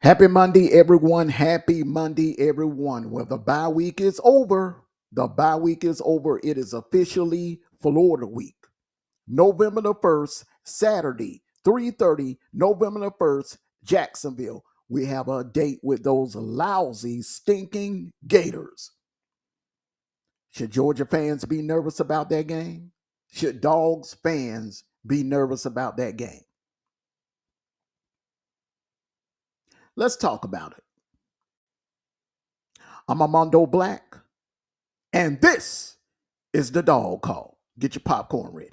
Happy Monday, everyone. Happy Monday, everyone. Well, the bye week is over. The bye week is over. It is officially Florida week. November the 1st, Saturday, 3:30, November the 1st, Jacksonville. We have a date with those lousy, stinking Gators. Should Georgia fans be nervous about that game? Should Dogs fans be nervous about that game? Let's talk about it. I'm Amondo Black, and this is the Dog Call. Get your popcorn ready.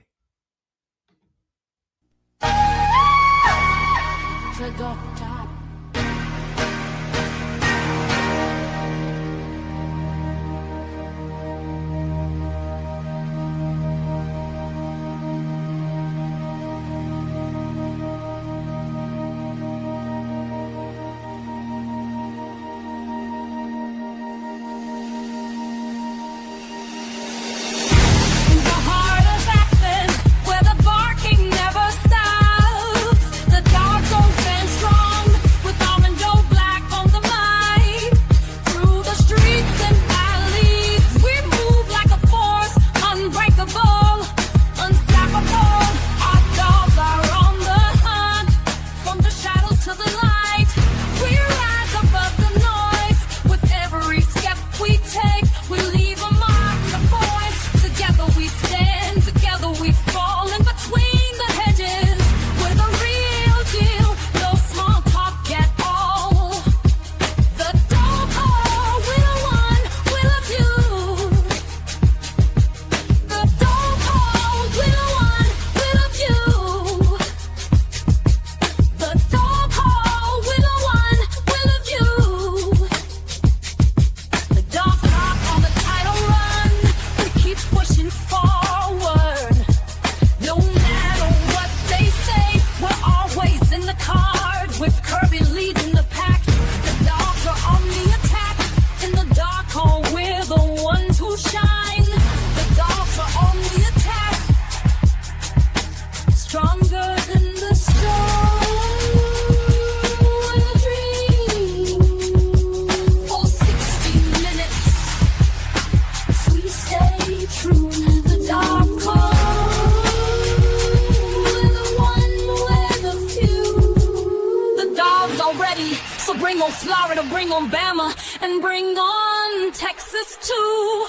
Florida, bring on Bama, and bring on Texas too.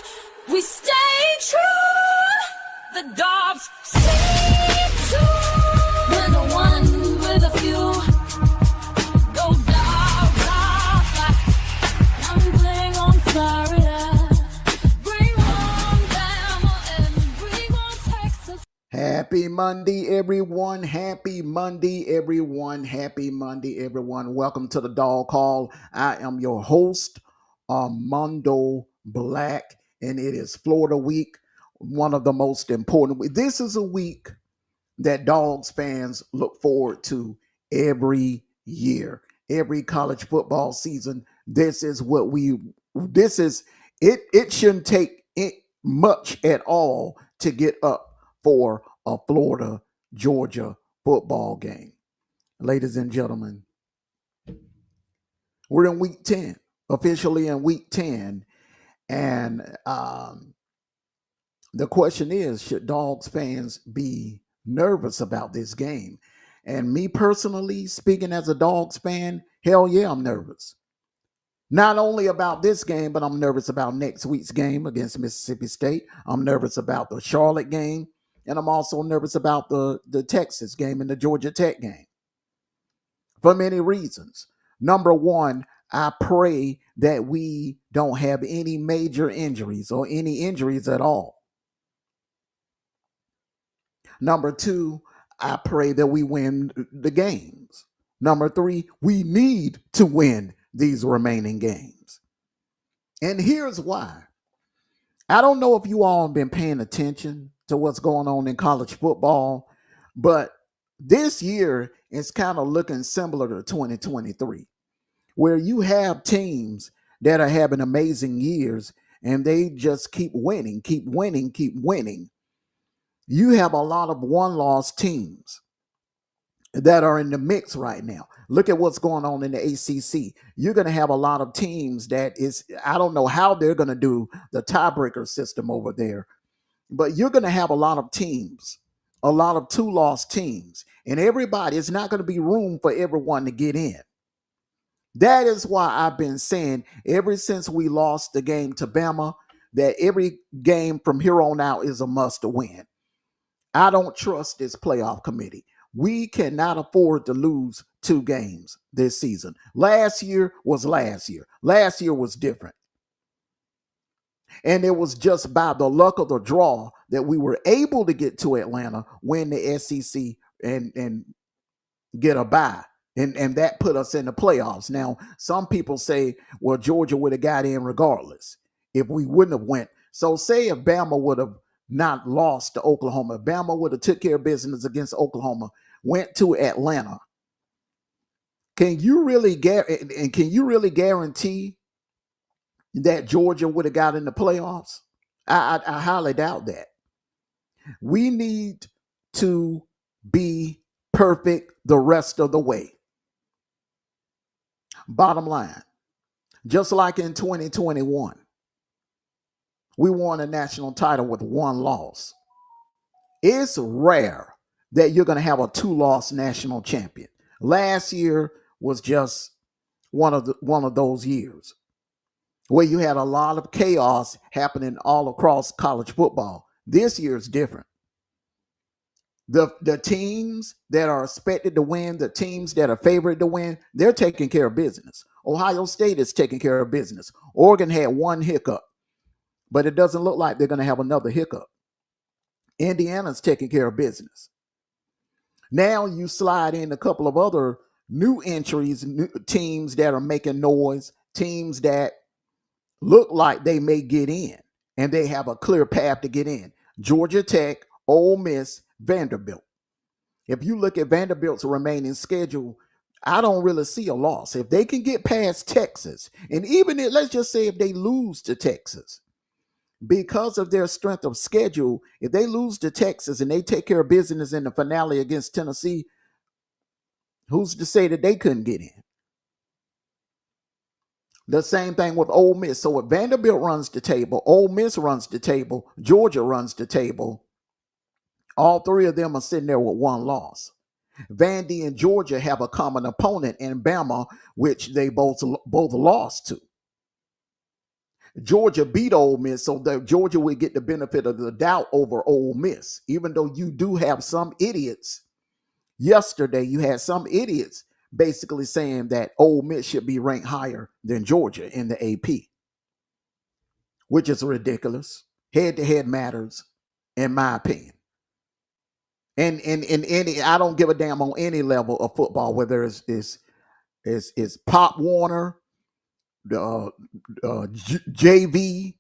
We stay true. The Dogs stay true. We're the one with a few. Go Dogs off. And bring on Florida. Bring on Bama and bring on Texas. Happy Monday, everyone. Happy Monday, everyone. Happy Monday, everyone. Welcome to the Dog Call. I am your host, Amondo Black, and it is Florida Week, one of the most important weeks. This is a week that Dogs fans look forward to every year, every college football season. It shouldn't take it much at all to get up for a Florida Georgia football game. Ladies and gentlemen, we're in week 10, officially in week 10. And the question is, should Dogs fans be nervous about this game? And me personally, speaking as a Dogs fan, hell yeah, I'm nervous. Not only about this game, but I'm nervous about next week's game against Mississippi State. I'm nervous about the Charlotte game. And I'm also nervous about the Texas game and the Georgia Tech game for many reasons. Number one, I pray that we don't have any major injuries or any injuries at all. Number two, I pray that we win the games. Number three, we need to win these remaining games. And here's why. I don't know if you all have been paying attention to what's going on in college football, but this year is kind of looking similar to 2023, where you have teams that are having amazing years and they just keep winning, keep winning, keep winning. You have a lot of one-loss teams. that are in the mix right now. Look at what's going on in the ACC. You're going to have a lot of teams that is, I don't know how they're going to do the tiebreaker system over there, but you're going to have a lot of teams, a lot of two-loss teams, and everybody, it's not going to be room for everyone to get in. That is why I've been saying ever since we lost the game to Bama, that every game from here on out is a must win. I don't trust this playoff committee. We cannot afford to lose 2 games this season. Last year was last year. Last year was different. And it was just by the luck of the draw that we were able to get to Atlanta, win the SEC, and get a bye. And that put us in the playoffs. Now, some people say, well, Georgia would have got in regardless if we wouldn't have went. So say if Bama would have not lost to Oklahoma, Bama would have took care of business against Oklahoma, went to Atlanta. Can you really guarantee that Georgia would have got in the playoffs? I highly doubt that. We need to be perfect the rest of the way. Bottom line, just like in 2021, we won a national title with 1 loss. It's rare that you're going to have a 2-loss national champion. Last year was just one of those years where you had a lot of chaos happening all across college football. This year is different. The teams that are expected to win, the teams that are favored to win, they're taking care of business. Ohio State is taking care of business. Oregon had 1 hiccup, but it doesn't look like they're going to have another hiccup. Indiana's taking care of business. Now you slide in a couple of other new entries, new teams that are making noise, teams that look like they may get in, and they have a clear path to get in. Georgia Tech, Ole Miss, Vanderbilt. If you look at Vanderbilt's remaining schedule, I don't really see a loss. If they can get past Texas, and even if, let's just say if they lose to Texas, because of their strength of schedule, if they lose to Texas and they take care of business in the finale against Tennessee, who's to say that they couldn't get in? The same thing with Ole Miss. So if Vanderbilt runs the table, Ole Miss runs the table, Georgia runs the table, all 3 of them are sitting there with 1 loss. Vandy and Georgia have a common opponent in Bama, which they both lost to. Georgia beat Ole Miss, so that Georgia would get the benefit of the doubt over Ole Miss, even though you do have some idiots. Yesterday, you had some idiots basically saying that Ole Miss should be ranked higher than Georgia in the AP, which is ridiculous. Head-to-head matters, in my opinion. And in any, I don't give a damn on any level of football, whether it's Pop Warner, JV,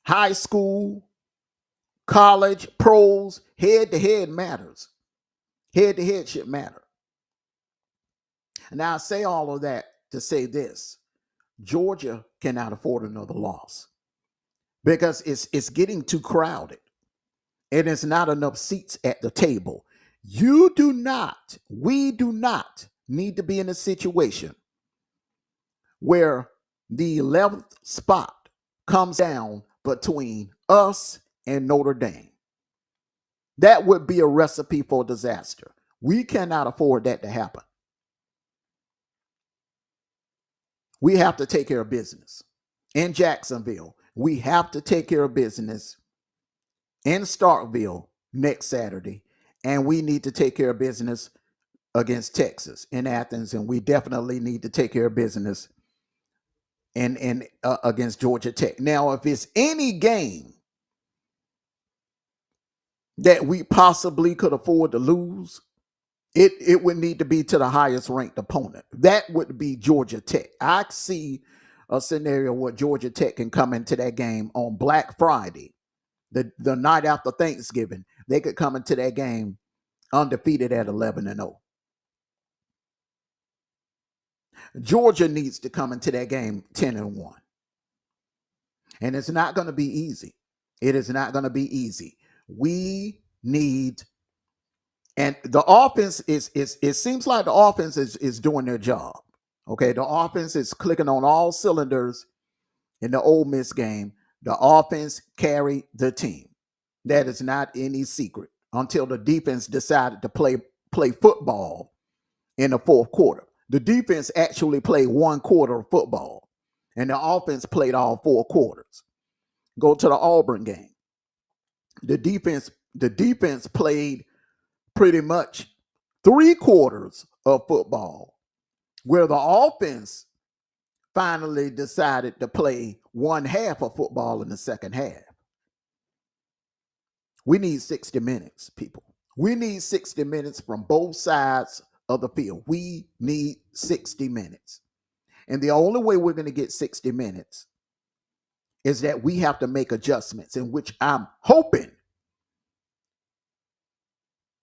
high school, college, pros. Head-to-head matters. Head-to-head should matter. Now I say all of that to say this: Georgia cannot afford another loss because it's getting too crowded. And it's not enough seats at the table. We do not need to be in a situation where the 11th spot comes down between us and Notre Dame. That would be a recipe for disaster. We cannot afford that to happen. We have to take care of business in Jacksonville. We have to take care of business in Starkville next Saturday, and we need to take care of business against Texas in Athens, and we definitely need to take care of business in against Georgia Tech. Now, if it's any game that we possibly could afford to lose, it would need to be to the highest ranked opponent. That would be Georgia Tech. I see a scenario where Georgia Tech can come into that game on Black Friday, the night after Thanksgiving. They could come into that game undefeated at 11-0. Georgia needs to come into that game 10-1. And it's not going to be easy. It is not going to be easy. We need And the offense is it seems like the offense is doing their job. Okay, the offense is clicking on all cylinders in the Ole Miss game. The offense carried the team. That is not any secret until the defense decided to play football in the fourth quarter. The defense actually played one quarter of football, and the offense played all four quarters. Go to the Auburn game. The defense played pretty much three quarters of football, where the offense finally decided to play one half of football in the second half. We need 60 minutes, people. We need 60 minutes from both sides of the field. We need 60 minutes. And the only way we're going to get 60 minutes is that we have to make adjustments, in which I'm hoping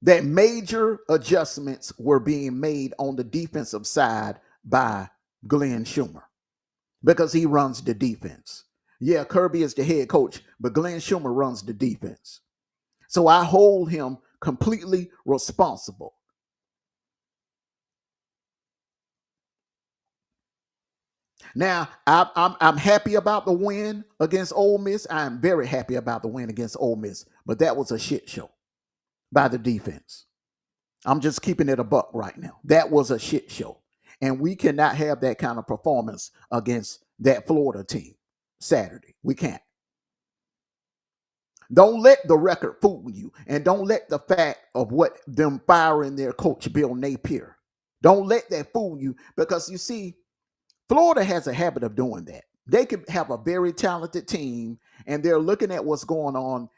that major adjustments were being made on the defensive side by Glenn Schumer, because he runs the defense. Yeah, Kirby is the head coach, but Glenn Schumer runs the defense. So I hold him completely responsible. Now, I'm happy about the win against Ole Miss. I'm very happy about the win against Ole Miss, but that was a shit show by the defense. I'm just keeping it a buck right now. That was a shit show. And we cannot have that kind of performance against that Florida team Saturday. We can't. Don't let the record fool you, and don't let the fact of what them firing their coach Bill Napier, don't let that fool you, because you see, Florida has a habit of doing that. They could have a very talented team, and they're looking at what's going on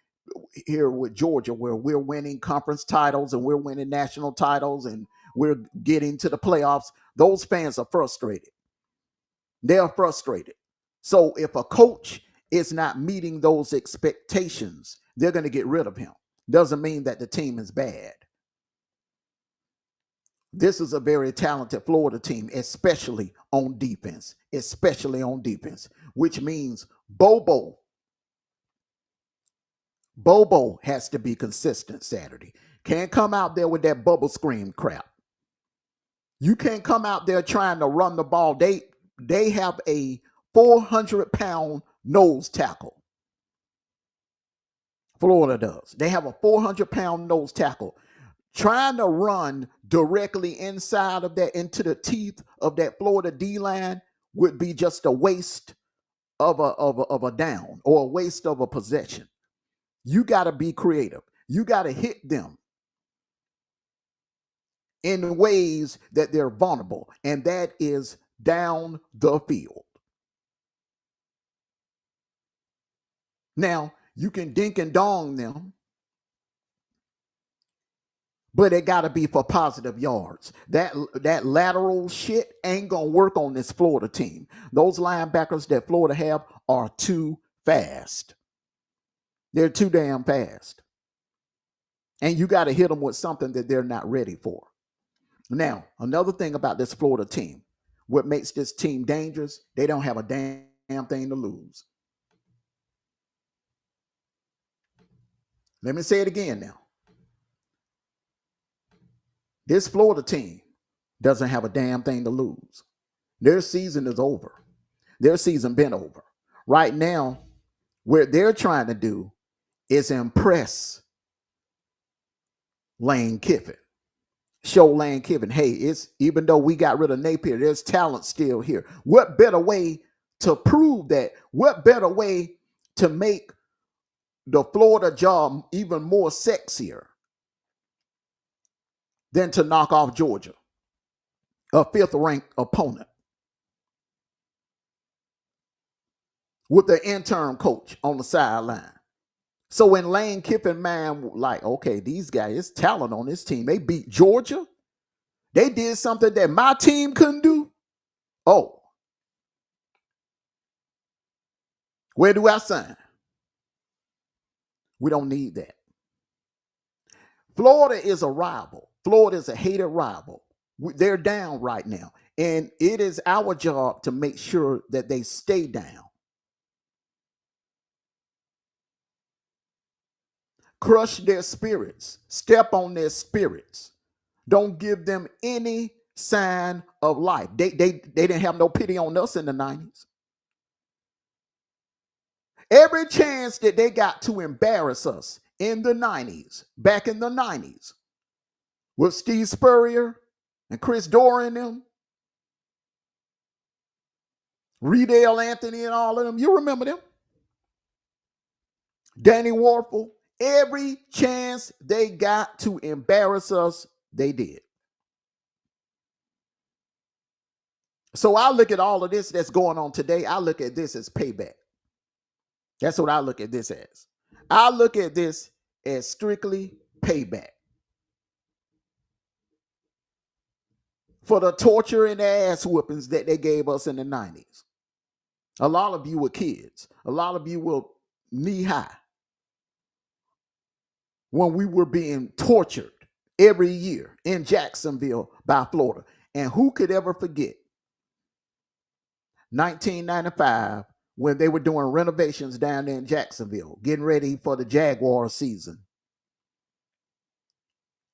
here with Georgia, where we're winning conference titles and we're winning national titles and we're getting to the playoffs. Those fans are frustrated. They're frustrated. So if a coach is not meeting those expectations, they're going to get rid of him. Doesn't mean that the team is bad. This is a very talented Florida team, especially on defense, which means Bobo has to be consistent Saturday. Can't come out there with that bubble screen crap. You can't come out there trying to run the ball. They have a 400-pound nose tackle. Florida does. They have a 400-pound nose tackle. Trying to run directly inside of that, into the teeth of that Florida D-line, would be just a waste of a down, or a waste of a possession. You got to be creative. You got to hit them in ways that they're vulnerable, and that is down the field. Now, you can dink and dong them, but it got to be for positive yards. That lateral shit ain't going to work on this Florida team. Those linebackers that Florida have are too fast. They're too damn fast. And you got to hit them with something that they're not ready for. Now, another thing about this Florida team, what makes this team dangerous, they don't have a damn thing to lose. Let me say it again now. This Florida team doesn't have a damn thing to lose. Their season is over. Their season been over. Right now, what they're trying to do is impress Lane Kiffin. Show Lane Kiffin, hey, it's, even though we got rid of Napier, there's talent still here. What better way to prove that? What better way to make the Florida job even more sexier than to knock off Georgia, a fifth-ranked opponent, with the interim coach on the sideline? So when Lane Kiffin, man, like, okay, these guys, it's talent on this team. They beat Georgia. They did something that my team couldn't do. Oh, where do I sign? We don't need that. Florida is a rival. Florida is a hated rival. They're down right now. And it is our job to make sure that they stay down. crush their spirits, step on their spirits. Don't give them any sign of life. They didn't have no pity on us in the 90s. Every chance that they got to embarrass us in the 90s, back in the 90s, with Steve Spurrier and Chris Dorr and them, Riedel Anthony and all of them, you remember them? Danny Warfel, every chance they got to embarrass us, they did. So I look at all of this that's going on today, I look at this as payback. That's what I look at this as. I look at this as strictly payback for the torture and the ass whoopings that they gave us in the 90s. A lot of you were kids. A lot of you were knee high when we were being tortured every year in Jacksonville by Florida. And who could ever forget 1995 when they were doing renovations down there in Jacksonville, getting ready for the Jaguars season.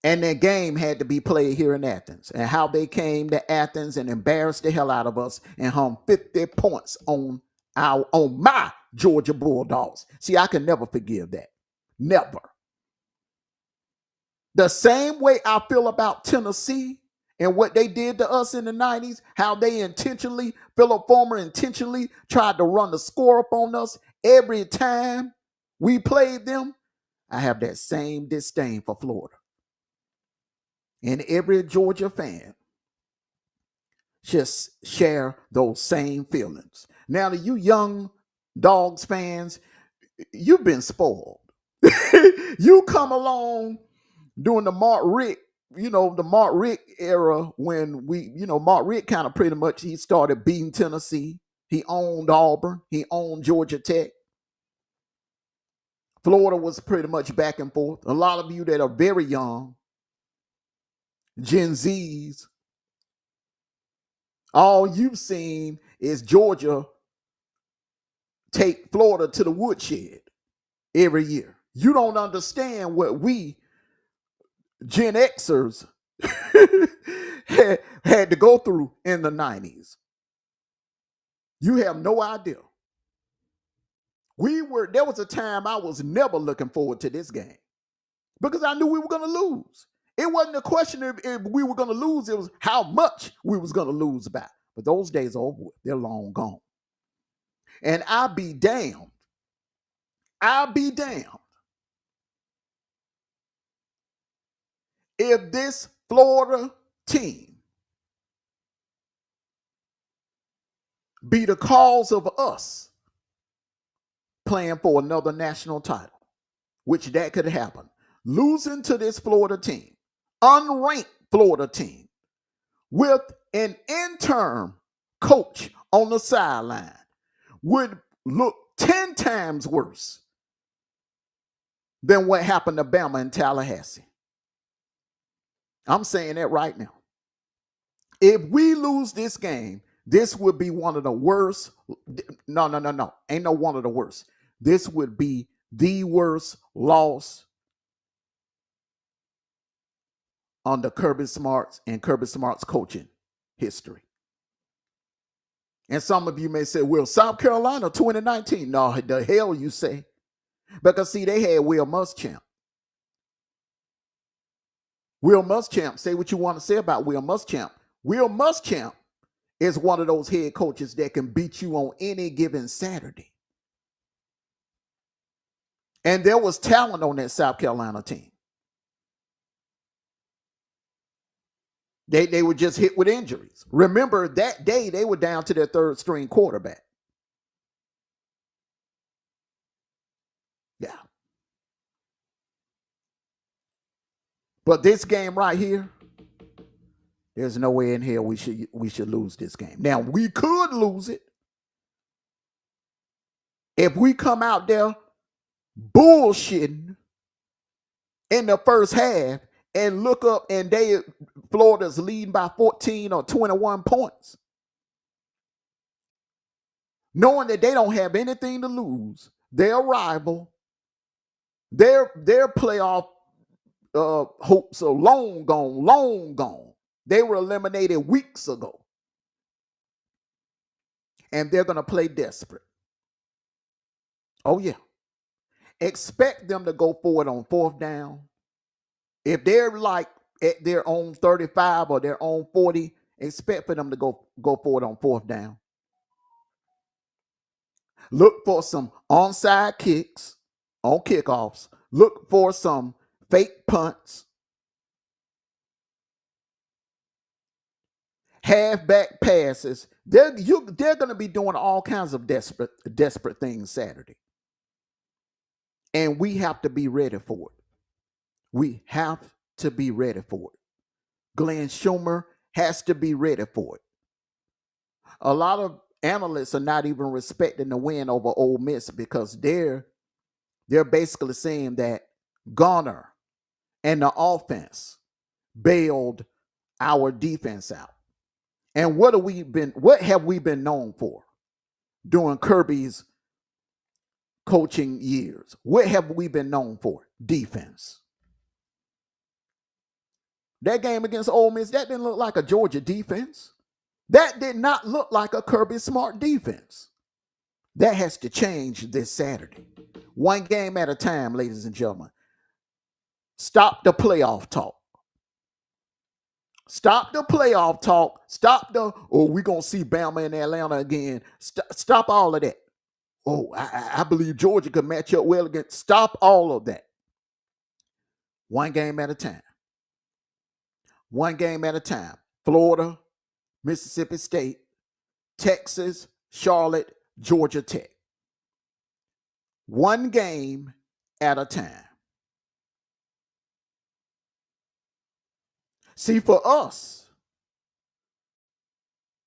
And their game had to be played here in Athens, and how they came to Athens and embarrassed the hell out of us and hung 50 points on my Georgia Bulldogs. See, I can never forgive that. Never. The same way I feel about Tennessee and what they did to us in the 90s, how they intentionally, Philip Fulmer intentionally tried to run the score up on us every time we played them, I have that same disdain for Florida. And every Georgia fan just share those same feelings. Now, to you young Dogs fans, you've been spoiled. You come along during the Mark Richt, the Mark Richt era when Mark Richt kind of pretty much, he started beating Tennessee. He owned Auburn. He owned Georgia Tech. Florida was pretty much back and forth. A lot of you that are very young, Gen Zs, all you've seen is Georgia take Florida to the woodshed every year. You don't understand what we Gen Xers had to go through in the 90s. You have no idea. There was a time I was never looking forward to this game because I knew we were going to lose. It wasn't a question if we were going to lose. It was how much we was going to lose by. But those days are over with. They're long gone. And I'll be damned if this Florida team be the cause of us playing for another national title, which that could happen. Losing to this Florida team, unranked Florida team, with an interim coach on the sideline would look 10 times worse than what happened to Bama in Tallahassee. I'm saying that right now. If we lose this game, this would be one of the worst. No. Ain't no one of the worst. This would be the worst loss under Kirby Smart's and Kirby Smart's coaching history. And some of you may say, well, South Carolina 2019. No, the hell you say. Because, see, they had Will Muschamp. Will Muschamp, say what you want to say about Will Muschamp. Will Muschamp is one of those head coaches that can beat you on any given Saturday. And there was talent on that South Carolina team. They were just hit with injuries. Remember, that day they were down to their third string quarterback. Yeah. But this game right here, there's no way in hell we should lose this game. Now, we could lose it if we come out there bullshitting in the first half and look up and Florida's leading by 14 or 21 points. Knowing that they don't have anything to lose, their rival Their playoff hopes are long gone, long gone. They were eliminated weeks ago. And they're going to play desperate. Oh, yeah. Expect them to go forward on fourth down. If they're like at their own 35 or their own 40, expect for them to go forward on fourth down. Look for some onside kicks on kickoffs. Look for some fake punts. Halfback passes. They're going to be doing all kinds of desperate things Saturday. And we have to be ready for it. We have to be ready for it. Glenn Schumer has to be ready for it. A lot of analysts are not even respecting the win over Ole Miss because they're basically saying that Garner and the offense bailed our defense out. And what have we been known for during Kirby's coaching years? What have we been known for? Defense. That game against Ole Miss, that didn't look like a Georgia defense. That did not look like a Kirby Smart defense. That has to change this Saturday. One game at a time, ladies and gentlemen. Stop the playoff talk. Stop the playoff talk. Stop the, we're going to see Bama in Atlanta again. Stop all of that. I believe Georgia could match up well against. Stop all of that. One game at a time. One game at a time. Florida, Mississippi State, Texas, Charlotte, Georgia Tech. One game at a time. See, for us,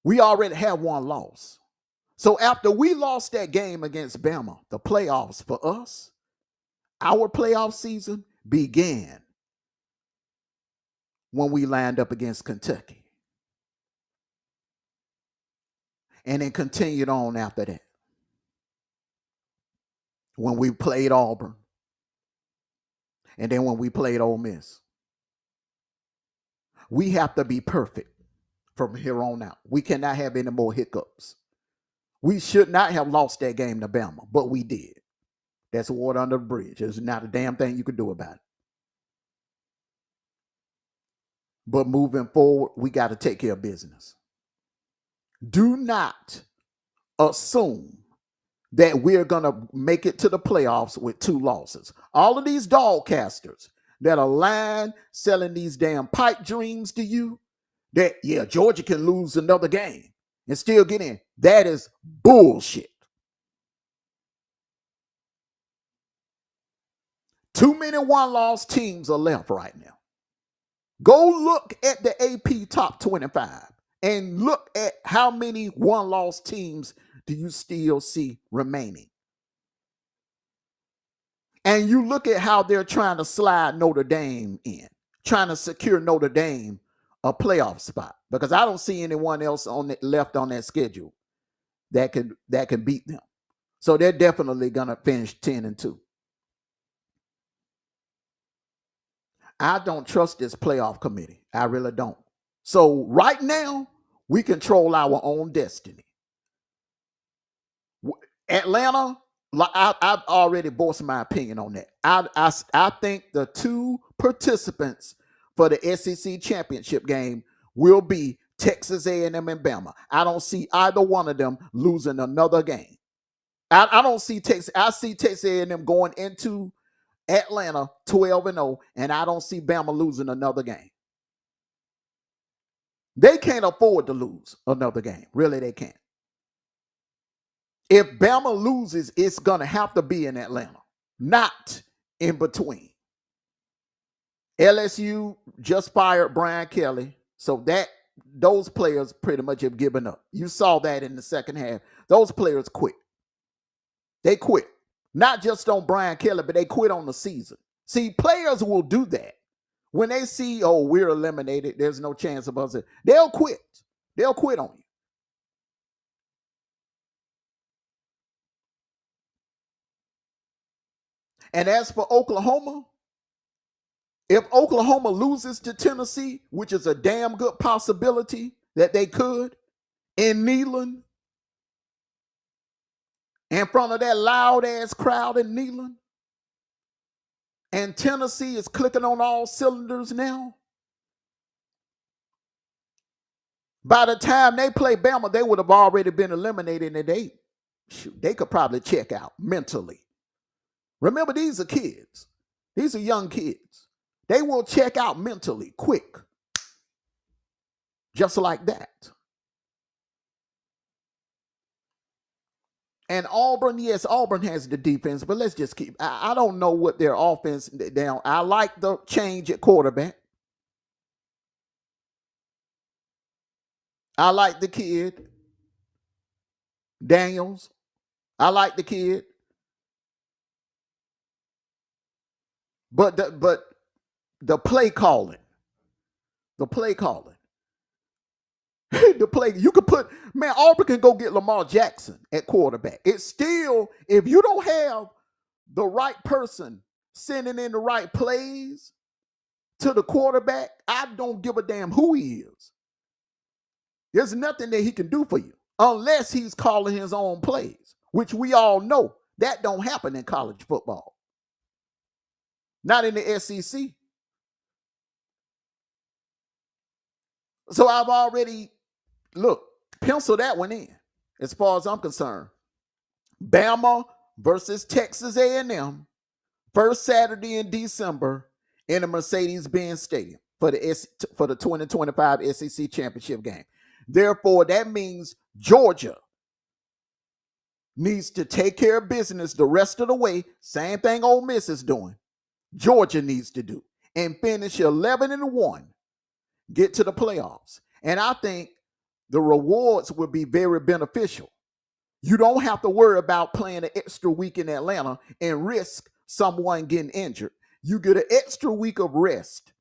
we already have one loss. So after we lost that game against Bama, the playoffs for us, our playoff season began when we lined up against Kentucky. And it continued on after that. When we played Auburn. And then when we played Ole Miss. We have to be perfect from here on out. We cannot have any more hiccups. We should not have lost that game to Bama, but we did. That's water under the bridge. There's not a damn thing you can do about it. But moving forward, we got to take care of business. Do not assume that we're going to make it to the playoffs with 2 losses. All of these dog casters that are lying, selling these damn pipe dreams to you, that, yeah, Georgia can lose another game and still get in. That is bullshit. Too many one-loss teams are left right now. Go look at the AP top 25 and look at how many one-loss teams do you still see remaining. And you look at how they're trying to slide Notre Dame in, trying to secure Notre Dame a playoff spot, because I don't see anyone else left on that schedule that can beat them. So they're definitely gonna finish 10-2. I don't trust this playoff committee. I really don't. So right now, we control our own destiny. Atlanta, I've already voiced my opinion on that. I think the 2 participants for the SEC championship game will be Texas A&M and Bama. I don't see either one of them losing another game. I don't see Texas. I see Texas A&M going into Atlanta 12-0, and I don't see Bama losing another game. They can't afford to lose another game. Really, they can't. If Bama loses, it's going to have to be in Atlanta, not in between. LSU just fired Brian Kelly, so those players pretty much have given up. You saw that in the second half. Those players quit. They quit. Not just on Brian Kelly, but they quit on the season. See, players will do that. When they see, we're eliminated, there's no chance of us, they'll quit. They'll quit on you. And as for Oklahoma, if Oklahoma loses to Tennessee, which is a damn good possibility that they could, in Neyland, in front of that loud ass crowd in Neyland, and Tennessee is clicking on all cylinders now, by the time they play Bama, they would have already been eliminated, and they could probably check out mentally. Remember, these are kids. These are young kids. They will check out mentally quick. Just like that. And Auburn, yes, Auburn has the defense, but let's just keep, I don't know what their offense down. I like the change at quarterback. I like the kid, Daniels. I like the kid. But the play calling. The play, you could put, man, Auburn can go get Lamar Jackson at quarterback. It's still, if you don't have the right person sending in the right plays to the quarterback, I don't give a damn who he is. There's nothing that he can do for you unless he's calling his own plays, which we all know that don't happen in college football. Not in the SEC. So I've already, pencil that one in as far as I'm concerned. Bama versus Texas A&M, first Saturday in December in the Mercedes-Benz Stadium for the 2025 SEC Championship game. Therefore, that means Georgia needs to take care of business the rest of the way. Same thing Ole Miss is doing. Georgia needs to do. And finish 11-1. Get to the playoffs. And I think the rewards would be very beneficial. You don't have to worry about playing an extra week in Atlanta and risk someone getting injured. You get an extra week of rest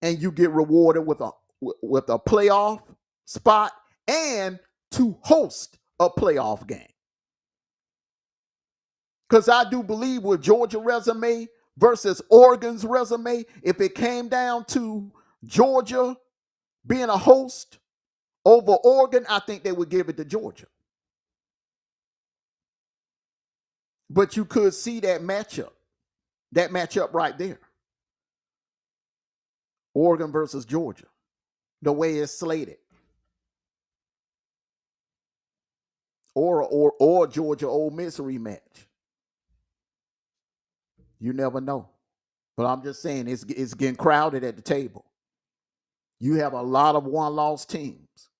and you get rewarded with a playoff spot and to host a playoff game. Because I do believe with Georgia resume versus Oregon's resume, if it came down to Georgia being a host over Oregon, I think they would give it to Georgia. But you could see that matchup right there. Oregon versus Georgia, the way it's slated. Or Georgia Ole Miss rematch. You never know. But I'm just saying it's getting crowded at the table. You have a lot of one-loss teams.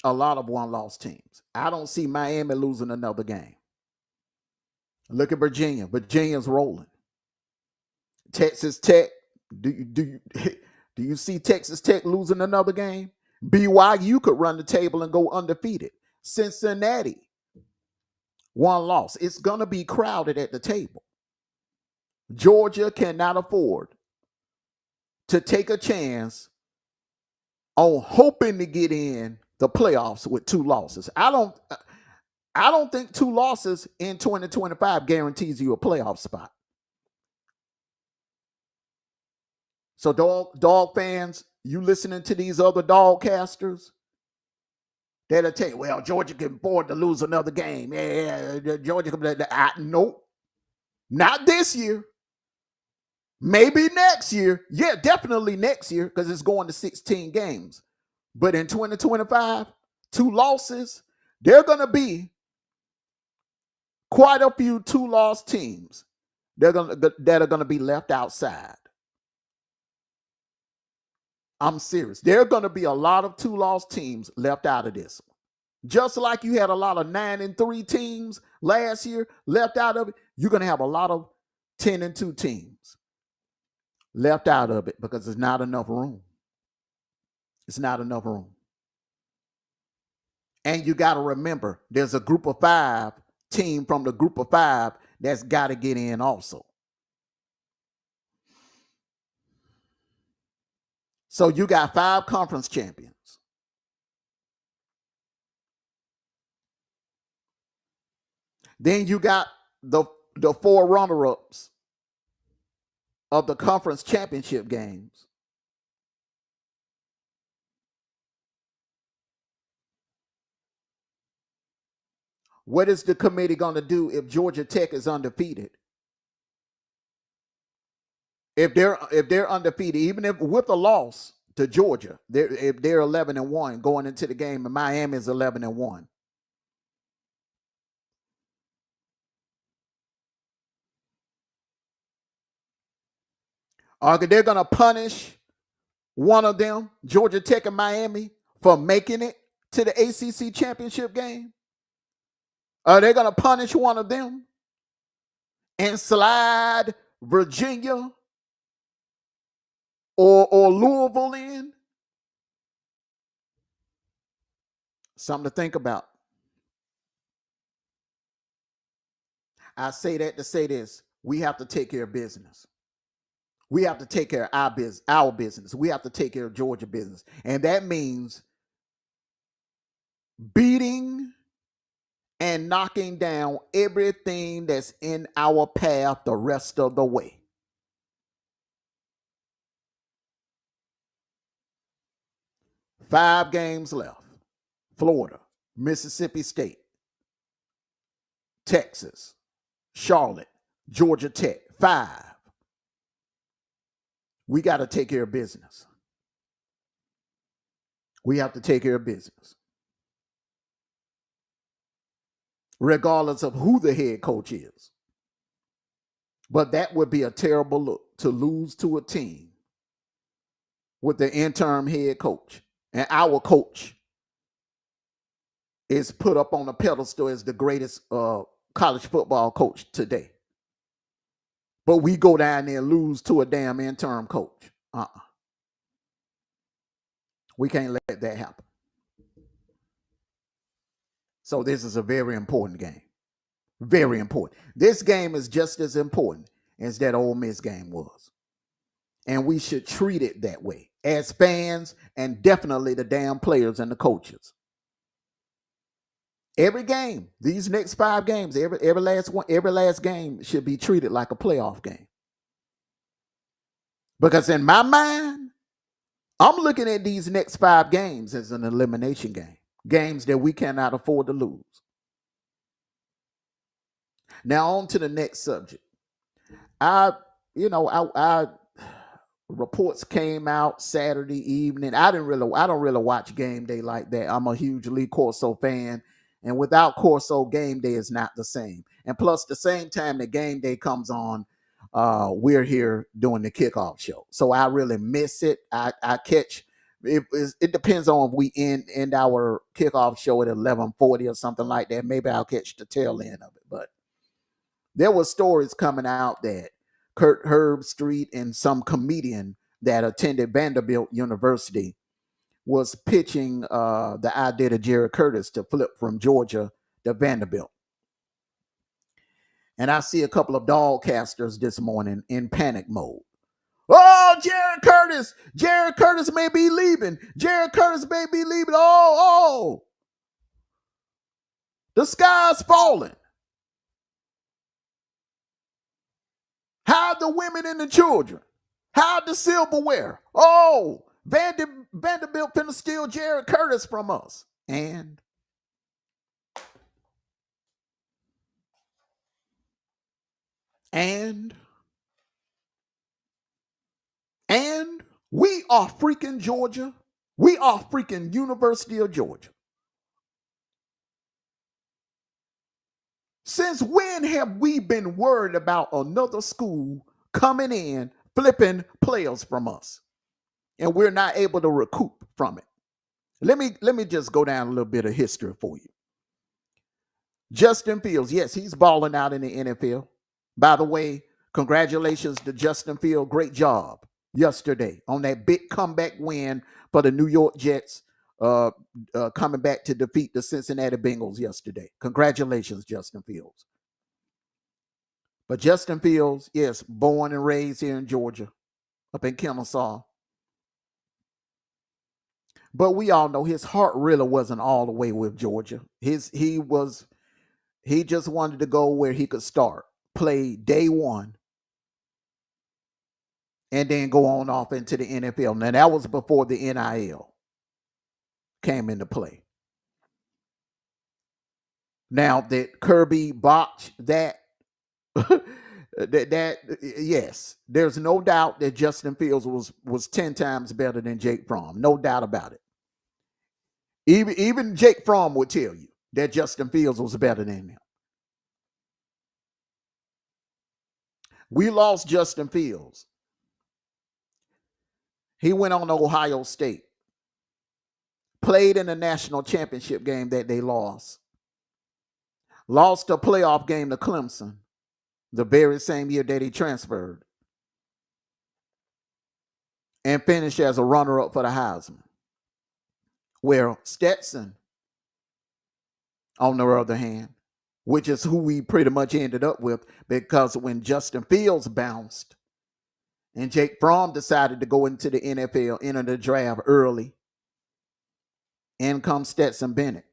A lot of one-loss teams. I don't see Miami losing another game. Look at Virginia. Virginia's rolling. Texas Tech. Do you see Texas Tech losing another game? BYU could run the table and go undefeated. Cincinnati, one loss. It's going to be crowded at the table. Georgia cannot afford to take a chance on hoping to get in the playoffs with 2 losses. I don't think 2 losses in 2025 guarantees you a playoff spot. So dog fans, you listening to these other dog casters, that'll tell you, well, Georgia can afford to lose another game. Yeah, Georgia can. Nope. Not this year. Maybe next year. Yeah, definitely next year because it's going to 16 games. But in 2025, 2 losses, there are going to be quite a few 2-loss teams that are going to be left outside. I'm serious. There are going to be a lot of 2-loss teams left out of this one. Just like you had a lot of 9-3 teams last year left out of it, you're going to have a lot of 10-2 teams left out of it because there's not enough room. It's not enough room. And you got to remember, there's a group of 5 team from the group of 5 that's got to get in also. So you got 5 conference champions. Then you got the the 4 runner-ups of the conference championship games. What is the committee going to do if Georgia Tech is undefeated? If they're undefeated, even if with a loss to Georgia, if they're 11-1 going into the game, and Miami is 11-1. Are they going to punish one of them, Georgia Tech and Miami, for making it to the ACC championship game? Are they going to punish one of them and slide Virginia or Louisville in? Something to think about. I say that to say this. We have to take care of business. We have to take care of our business. We have to take care of Georgia business. And that means beating and knocking down everything that's in our path the rest of the way. Five games left. Florida, Mississippi State, Texas, Charlotte, Georgia Tech. 5. We got to take care of business. We have to take care of business. Regardless of who the head coach is. But that would be a terrible look to lose to a team with the interim head coach. And our coach is put up on a pedestal as the greatest college football coach today. But we go down there and lose to a damn interim coach. We can't let that happen. So this is a very important game. Very important. This game is just as important as that Ole Miss game was. And we should treat it that way as fans and definitely the damn players and the coaches. Every game, these next 5 games, every last game should be treated like a playoff game. Because in my mind, I'm looking at these next 5 games as an elimination game. Games that we cannot afford to lose. Now on to the next subject. Reports came out Saturday evening. I don't really watch game day like that. I'm a huge Lee Corso fan. And without Corso, game day is not the same. And plus, the same time that game day comes on, we're here doing the kickoff show. So I really miss it. I catch it. It depends on if we end our kickoff show at 11:40 or something like that. Maybe I'll catch the tail end of it. But there were stories coming out that Kurt Herbstreit and some comedian that attended Vanderbilt University was pitching the idea to Jerry Curtis to flip from Georgia to Vanderbilt. And I see a couple of dogcasters this morning in panic mode. Oh, Jerry Curtis may be leaving. Jerry Curtis may be leaving. Oh, the sky's falling. Hide the women and the children. Hide the silverware. Oh, Vanderbilt finna steal Jerry Curtis from us. And we are freaking Georgia. We are freaking University of Georgia. Since when have we been worried about another school coming in, flipping players from us? And we're not able to recoup from it. Let me just go down a little bit of history for you. Justin Fields, yes, he's balling out in the NFL. By the way, congratulations to Justin Fields. Great job yesterday on that big comeback win for the New York Jets, coming back to defeat the Cincinnati Bengals yesterday. Congratulations, Justin Fields. But Justin Fields, yes, born and raised here in Georgia, up in Kennesaw. But we all know his heart really wasn't all the way with Georgia. He just wanted to go where he could start play day one, and then go on off into the NFL. Now, that was before the NIL came into play. Now that Kirby botched that, yes, there's no doubt that Justin Fields was 10 times better than Jake Fromm. No doubt about it. Even Jake Fromm would tell you that Justin Fields was better than him. We lost Justin Fields. He went on to Ohio State, played in the national championship game that they lost a playoff game to Clemson the very same year that he transferred, and finished as a runner-up for the Heisman. Where Stetson, on the other hand, which is who we pretty much ended up with, because when Justin Fields bounced and Jake Fromm decided to go into the NFL, enter the draft early, in comes Stetson Bennett.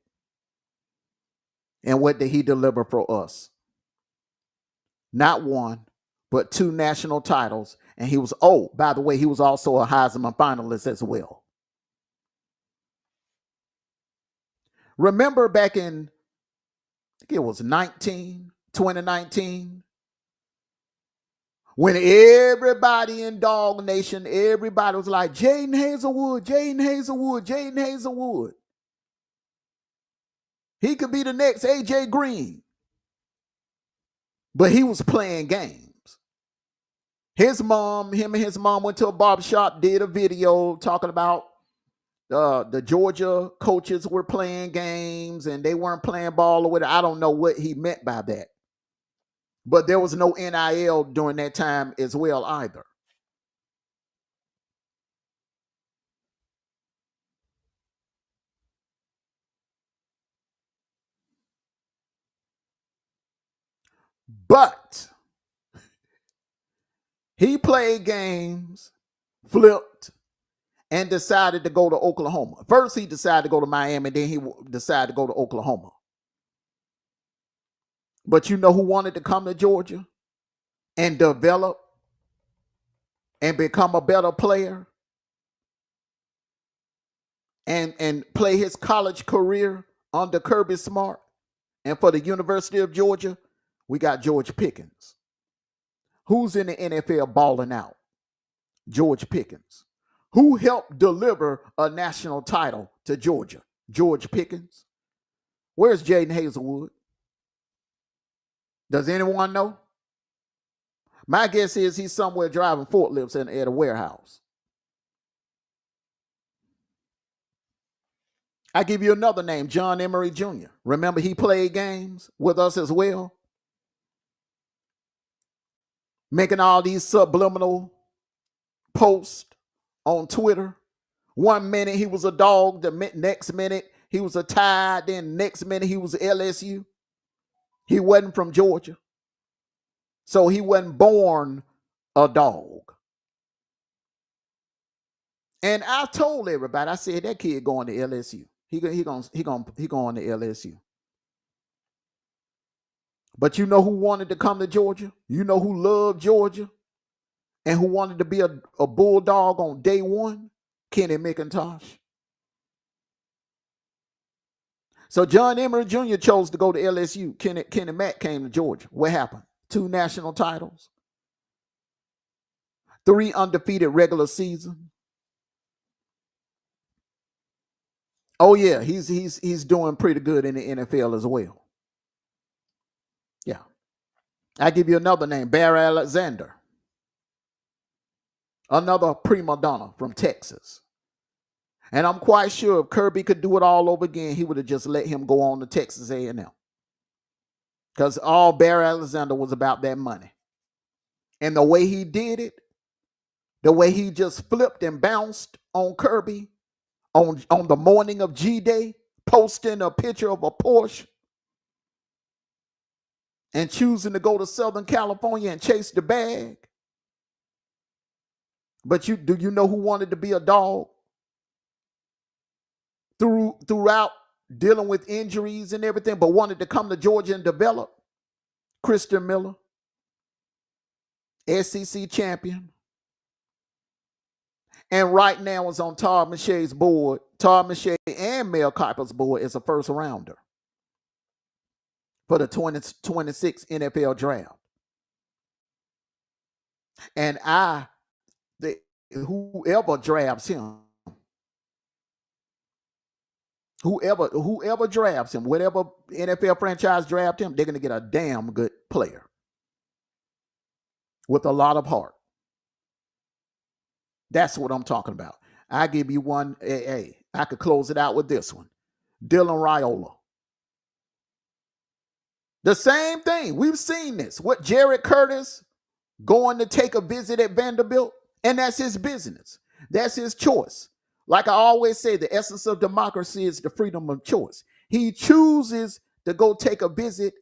And what did he deliver for us? Not one, but 2 national titles. And he was, by the way, he was also a Heisman finalist as well. Remember back in, I think it was 2019, when everybody in Dog Nation, everybody was like, Jaden Hazelwood, Jaden Hazelwood, Jaden Hazelwood. He could be the next AJ Green. But he was playing games. Him and his mom went to a barbershop, did a video talking about the Georgia coaches were playing games and they weren't playing ball or whatever. I don't know what he meant by that. But there was no NIL during that time as well either. But he played games, flipped, and decided to go to Oklahoma. First, he decided to go to Miami, then he decided to go to Oklahoma. But you know who wanted to come to Georgia and develop and become a better player and play his college career under Kirby Smart and for the University of Georgia? We got George Pickens. Who's in the NFL balling out? George Pickens. Who helped deliver a national title to Georgia? George Pickens. Where's Jaden Hazelwood? Does anyone know? My guess is he's somewhere driving forklifts at a warehouse. I give you another name, John Emery Jr. Remember, he played games with us as well, making all these subliminal posts on Twitter. 1 minute he was a Dog, the next minute he was a Tide, then next minute he was LSU. He wasn't from Georgia, so he wasn't born a Dog. And I told everybody, I said that kid going to LSU. He going to LSU. But you know who wanted to come to Georgia? You know who loved Georgia and who wanted to be a Bulldog on day one? Kenny McIntosh. So John Emery Jr. chose to go to LSU. Kenny Mack came to Georgia. What happened? 2 national titles, 3 undefeated regular seasons. Oh yeah, he's doing pretty good in the NFL as well. Yeah. I give you another name, Barry Alexander. Another prima donna from Texas. And I'm quite sure if Kirby could do it all over again, he would have just let him go on to Texas A&M. Because all Barry Alexander was about that money. And the way he did it, the way he just flipped and bounced on Kirby on the morning of G-Day, posting a picture of a Porsche and choosing to go to Southern California and chase the bag. But do you know who wanted to be a Dog? Throughout dealing with injuries and everything, but wanted to come to Georgia and develop? Christian Miller. SEC champion, and right now is on Todd McShay's board. Todd McShay and Mel Kiper's board is a first rounder for the 2026 NFL draft. And whoever drafts him, whoever drafts him, whatever NFL franchise draft him, they're going to get a damn good player with a lot of heart. That's what I'm talking about. I give you one. Hey, I could close it out with this one. Dylan Raiola. The same thing. We've seen this. What, Jared Curtis going to take a visit at Vanderbilt? And that's his business. That's his choice. Like I always say, the essence of democracy is the freedom of choice. He chooses to go take a visit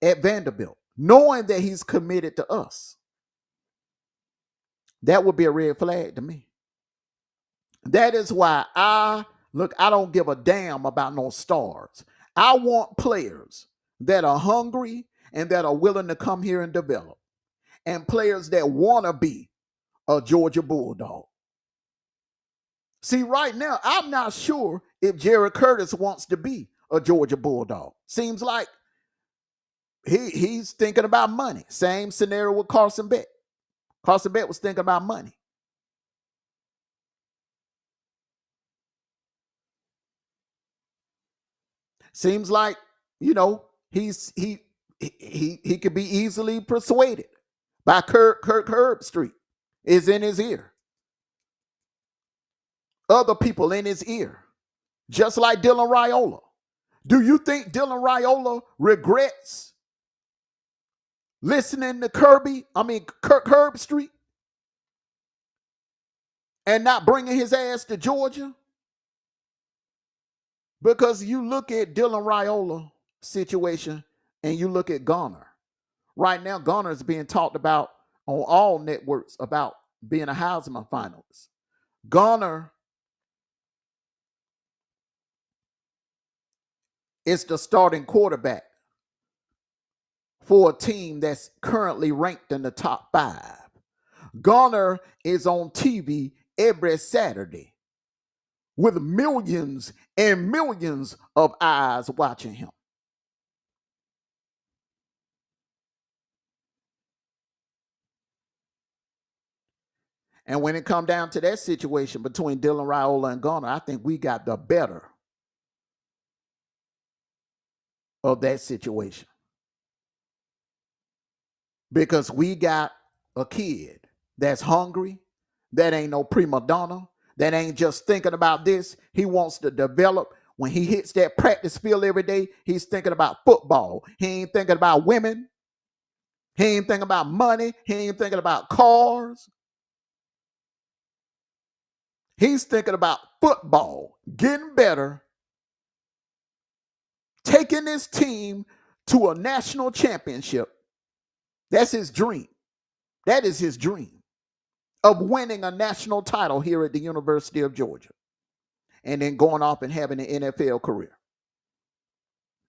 at Vanderbilt, knowing that he's committed to us. That would be a red flag to me. That is why I don't give a damn about no stars. I want players that are hungry and that are willing to come here and develop, and players that want to be a Georgia Bulldog. See, right now, I'm not sure if Jared Curtis wants to be a Georgia Bulldog. Seems like he's thinking about money. Same scenario with Carson Beck. Carson Beck was thinking about money. Seems like, he could be easily persuaded by Kirk Herbstreit is in his ear. Other people in his ear, just like Dylan Raiola. Do you think Dylan Raiola regrets listening to Kirk Herbstreit and not bringing his ass to Georgia? Because you look at Dylan Raiola situation and you look at Garner. Right now, Garner is being talked about on all networks about being a Heisman finalist. Garner is the starting quarterback for a team that's currently ranked in the top 5. Garner is on TV every Saturday with millions and millions of eyes watching him. And when it come down to that situation between Dylan Raiola and Garner, I think we got the better of that situation. Because we got a kid that's hungry, that ain't no prima donna, that ain't just thinking about this. He wants to develop. When he hits that practice field every day, he's thinking about football. He ain't thinking about women. He ain't thinking about money. He ain't thinking about cars. He's thinking about football, getting better, taking his team to a national championship. That's his dream. That is his dream of winning a national title here at the University of Georgia and then going off and having an NFL career.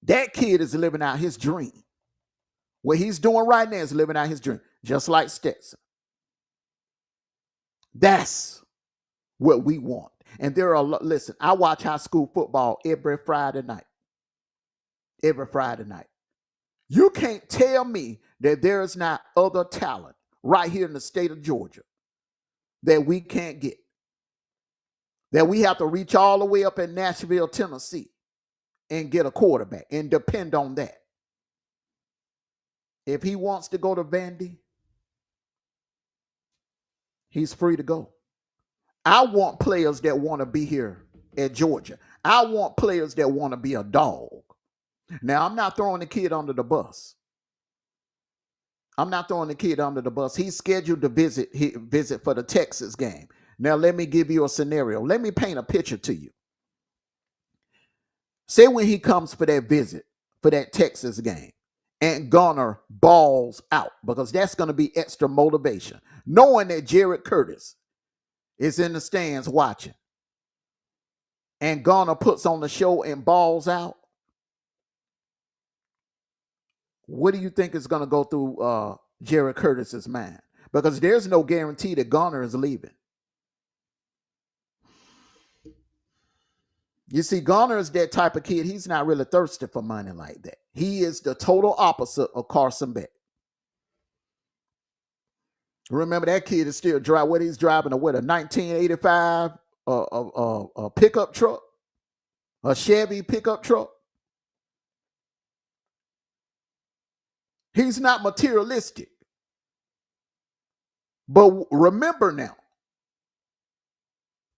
That kid is living out his dream. What he's doing right now is living out his dream, just like Stetson. That's what we want. And there are, listen, I watch high school football every Friday night. Every Friday night. You can't tell me that there is not other talent right here in the state of Georgia that we can't get. That we have to reach all the way up in Nashville, Tennessee and get a quarterback and depend on that. If he wants to go to Vandy, he's free to go. I want players that want to be here at Georgia. I want players that want to be a dog. Now, I'm not throwing the kid under the bus. I'm not throwing the kid under the bus. He's scheduled to visit for the Texas game. Now, let me give you a scenario. Let me paint a picture to you. Say when he comes for that visit, for that Texas game, and Garner balls out, because that's going to be extra motivation, knowing that Jared Curtis is in the stands watching, and Garner puts on the show and balls out. What do you think is going to go through Jerry Curtis's mind, because there's no guarantee that Garner is leaving. You see, Garner is that type of kid. He's not really thirsty for money like that. He is the total opposite of Carson Beck. Remember, that kid is still driving. What he's driving a 1985 a pickup truck, a Chevy pickup truck. He's not materialistic. But remember now,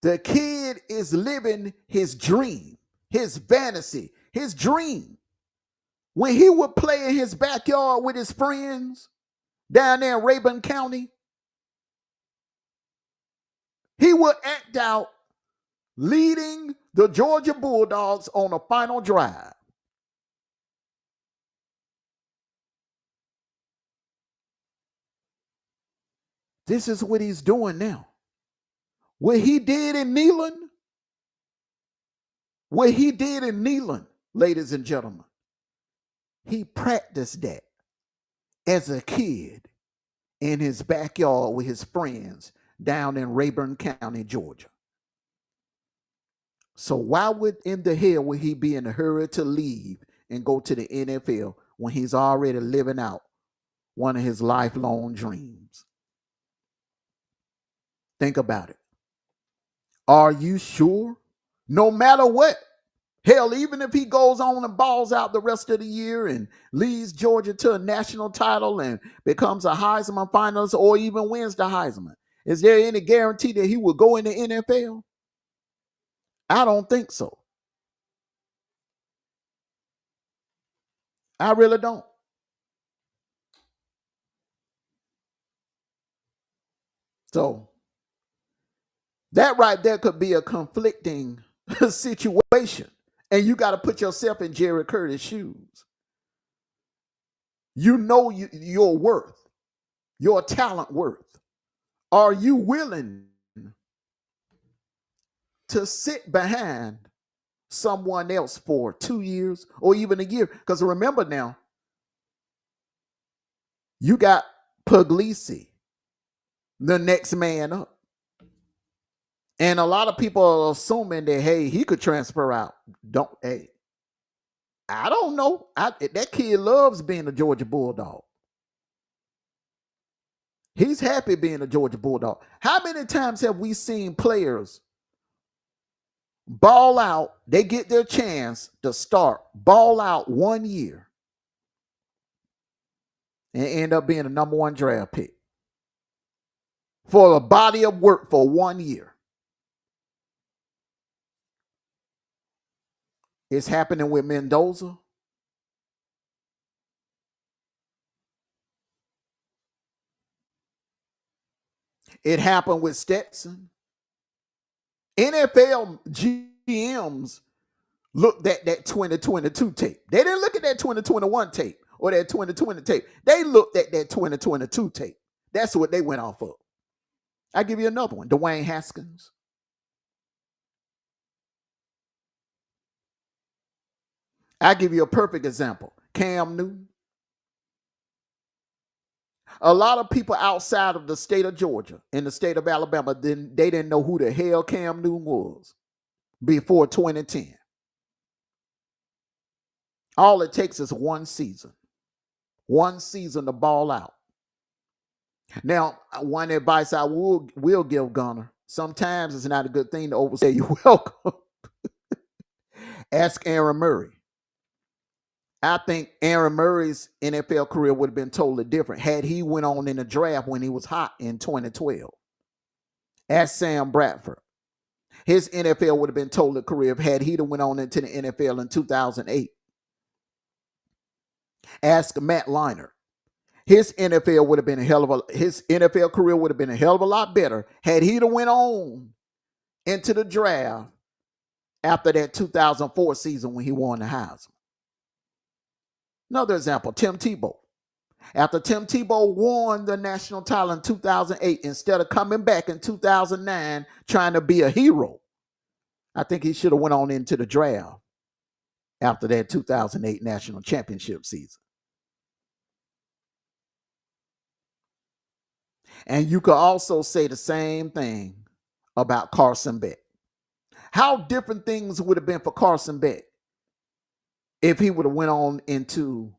the kid is living his dream, his fantasy, his dream. When he would play in his backyard with his friends down there in Rayburn County, he would act out leading the Georgia Bulldogs on a final drive. This is what he's doing now. What he did in Neyland, ladies and gentlemen, he practiced that as a kid in his backyard with his friends down in Rayburn County, Georgia. So why in the hell would he be in a hurry to leave and go to the NFL when he's already living out one of his lifelong dreams? Think about it. Are you sure? No matter what, hell, even if he goes on and balls out the rest of the year and leads Georgia to a national title and becomes a Heisman finalist or even wins the Heisman, is there any guarantee that he will go in the NFL? I don't think so. I really don't. So that right there could be a conflicting situation. And you got to put yourself in Jerry Curtis' shoes. You know your worth, your talent worth. Are you willing to sit behind someone else for 2 years or even a year? Because remember now, you got Puglisi, the next man up. And a lot of people are assuming that, hey, he could transfer out. I don't know. That kid loves being a Georgia Bulldog. He's happy being a Georgia Bulldog. How many times have we seen players ball out? They get their chance to start, ball out 1 year, and end up being a number 1 draft pick for a body of work for 1 year. It's happening with Mendoza. It happened with Stetson. NFL GMs looked at that 2022 tape. They didn't look at that 2021 tape or that 2020 tape. They looked at that 2022 tape. That's what they went off of. I'll give you another one. Dwayne Haskins. I'll give you a perfect example. Cam Newton. A lot of people outside of the state of Georgia, in the state of Alabama, they didn't know who the hell Cam Newton was before 2010. All it takes is one season to ball out. Now, one advice I will give Gunner, sometimes it's not a good thing to overstay your welcome. Ask Aaron Murray. I think Aaron Murray's NFL career would have been totally different had he went on in the draft when he was hot in 2012. Ask Sam Bradford. His NFL would have been totally career had he went on into the NFL in 2008. Ask Matt Leinart. His NFL would have been his NFL career would have been a hell of a lot better had he went on into the draft after that 2004 season when he won the Heisman. Another example, Tim Tebow. After Tim Tebow won the national title in 2008, instead of coming back in 2009 trying to be a hero, I think he should have went on into the draft after that 2008 national championship season. And you could also say the same thing about Carson Beck. How different things would have been for Carson Beck if he would have went on into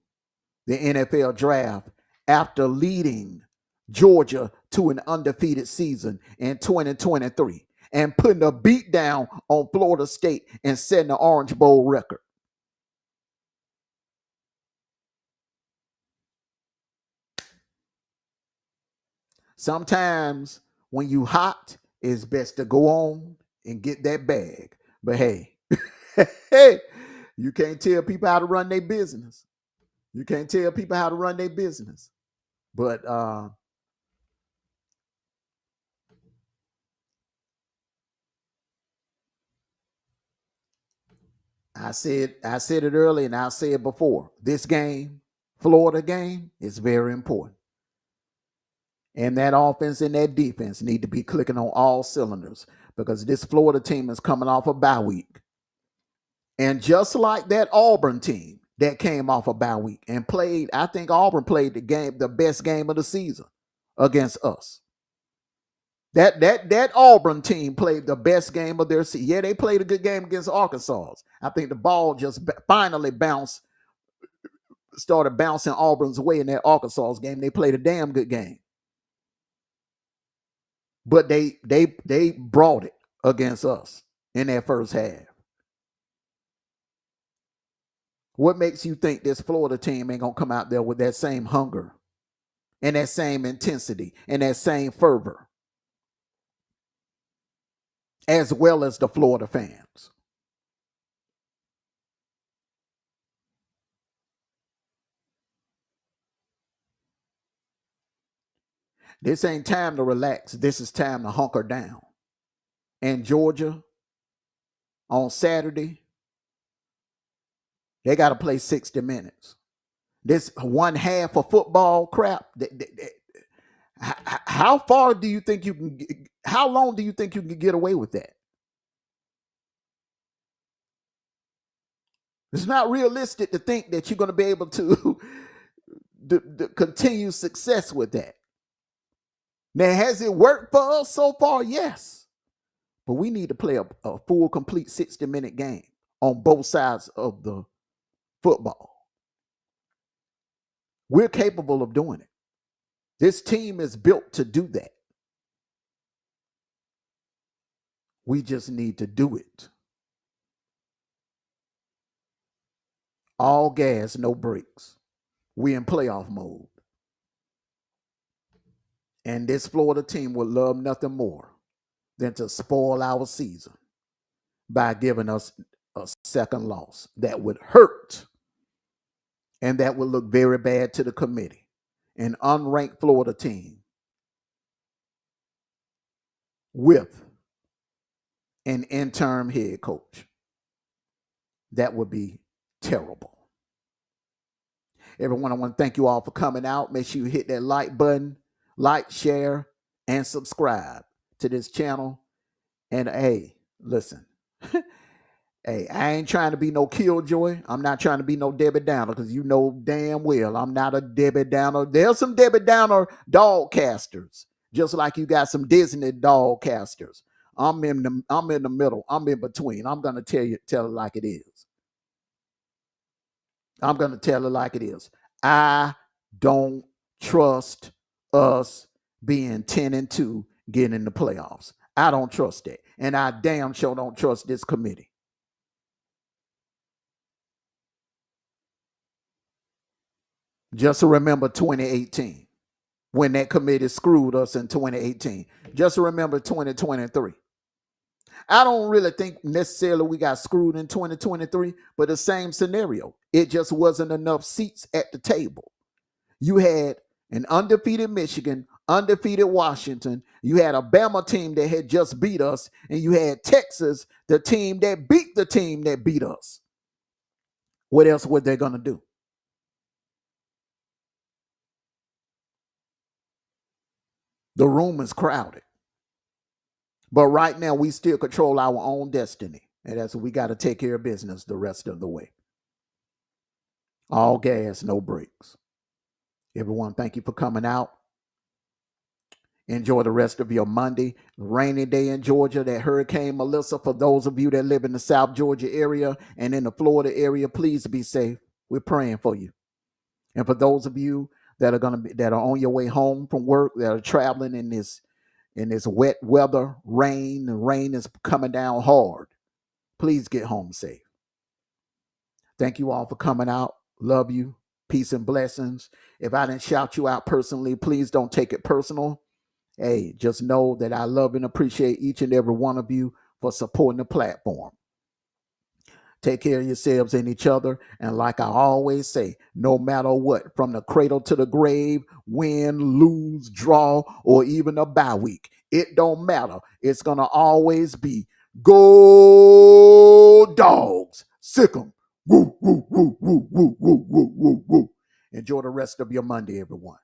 the NFL draft after leading Georgia to an undefeated season in 2023 and putting a beat down on Florida State and setting the Orange Bowl record. Sometimes when you hot, it's best to go on and get that bag. But hey, hey, you can't tell people how to run their business. You can't tell people how to run their business. But I said it earlier and I'll say it before. This game, Florida game, is very important. And that offense and that defense need to be clicking on all cylinders because this Florida team is coming off a bye week. And just like that Auburn team that came off a bye week and played, I think Auburn played the best game of the season against us. That Auburn team played the best game of their season. Yeah, they played a good game against Arkansas. I think the ball just finally started bouncing Auburn's way in that Arkansas game. They played a damn good game. But they brought it against us in that first half. What makes you think this Florida team ain't going to come out there with that same hunger and that same intensity and that same fervor, as well as the Florida fans? This ain't time to relax. This is time to hunker down. And Georgia, on Saturday, they got to play 60 minutes. This one half of football crap, how far do you think you can, how long do you think you can get away with that? It's not realistic to think that you're going to be able to continue success with that. Now, has it worked for us so far? Yes. But we need to play a full, complete 60-minute game on both sides of the football. We're capable of doing it. This team is built to do that. We just need to do it. All gas, no brakes. We in playoff mode. And this Florida team would love nothing more than to spoil our season by giving us a second loss. That would hurt. And that would look very bad to the committee. An unranked Florida team with an interim head coach. That would be terrible. Everyone, I want to thank you all for coming out. Make sure you hit that like button, like, share, and subscribe to this channel. And hey, listen. Hey, I ain't trying to be no killjoy. I'm not trying to be no Debbie Downer because you know damn well I'm not a Debbie Downer. There's some Debbie Downer dog casters, just like you got some Disney dog casters. I'm in the middle. I'm in between. I'm gonna tell it like it is. I'm gonna tell it like it is. I don't trust us being 10-2 getting in the playoffs. I don't trust that, and I damn sure don't trust this committee. Just remember 2018, when that committee screwed us in 2018. Just remember 2023. I don't really think necessarily we got screwed in 2023, but the same scenario. It just wasn't enough seats at the table. You had an undefeated Michigan, undefeated Washington. You had a Bama team that had just beat us, and you had Texas, the team that beat us. What else were they going to do? The room is crowded. But right now, we still control our own destiny. And that's what we got to take care of business the rest of the way. All gas, no brakes. Everyone, thank you for coming out. Enjoy the rest of your Monday. Rainy day in Georgia. That Hurricane Melissa, for those of you that live in the South Georgia area and in the Florida area, please be safe. We're praying for you. And for those of you that are on your way home from work, that are traveling in this wet weather, rain, the rain is coming down hard. Please get home safe. Thank you all for coming out. Love you. Peace and blessings. If I didn't shout you out personally, please don't take it personal. Hey, just know that I love and appreciate each and every one of you for supporting the platform. Take care of yourselves and each other. And like I always say, no matter what, from the cradle to the grave, win, lose, draw, or even a bye week, it don't matter. It's going to always be go dogs. Sick 'em. Woo, woo, woo, woo, woo, woo, woo, woo, woo. Enjoy the rest of your Monday, everyone.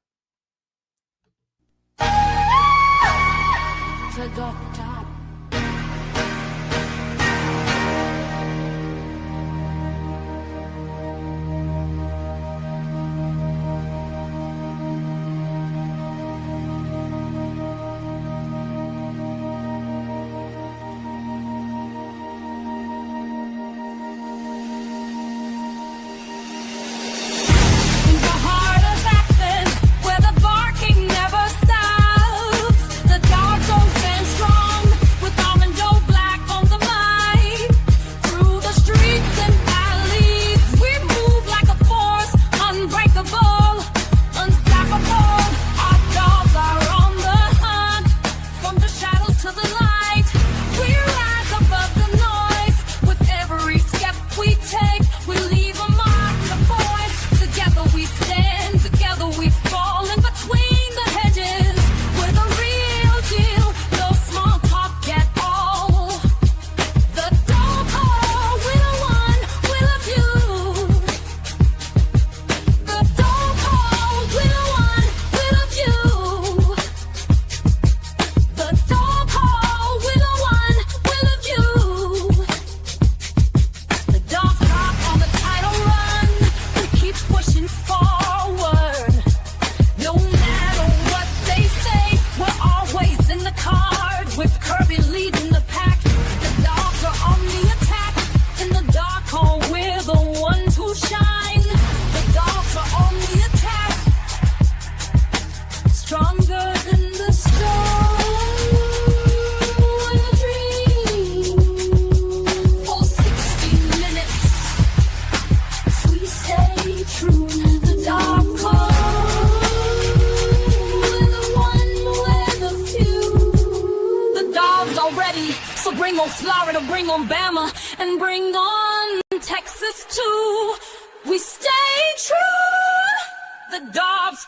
So bring on Florida, bring on Bama, and bring on Texas too. We stay true, the dogs.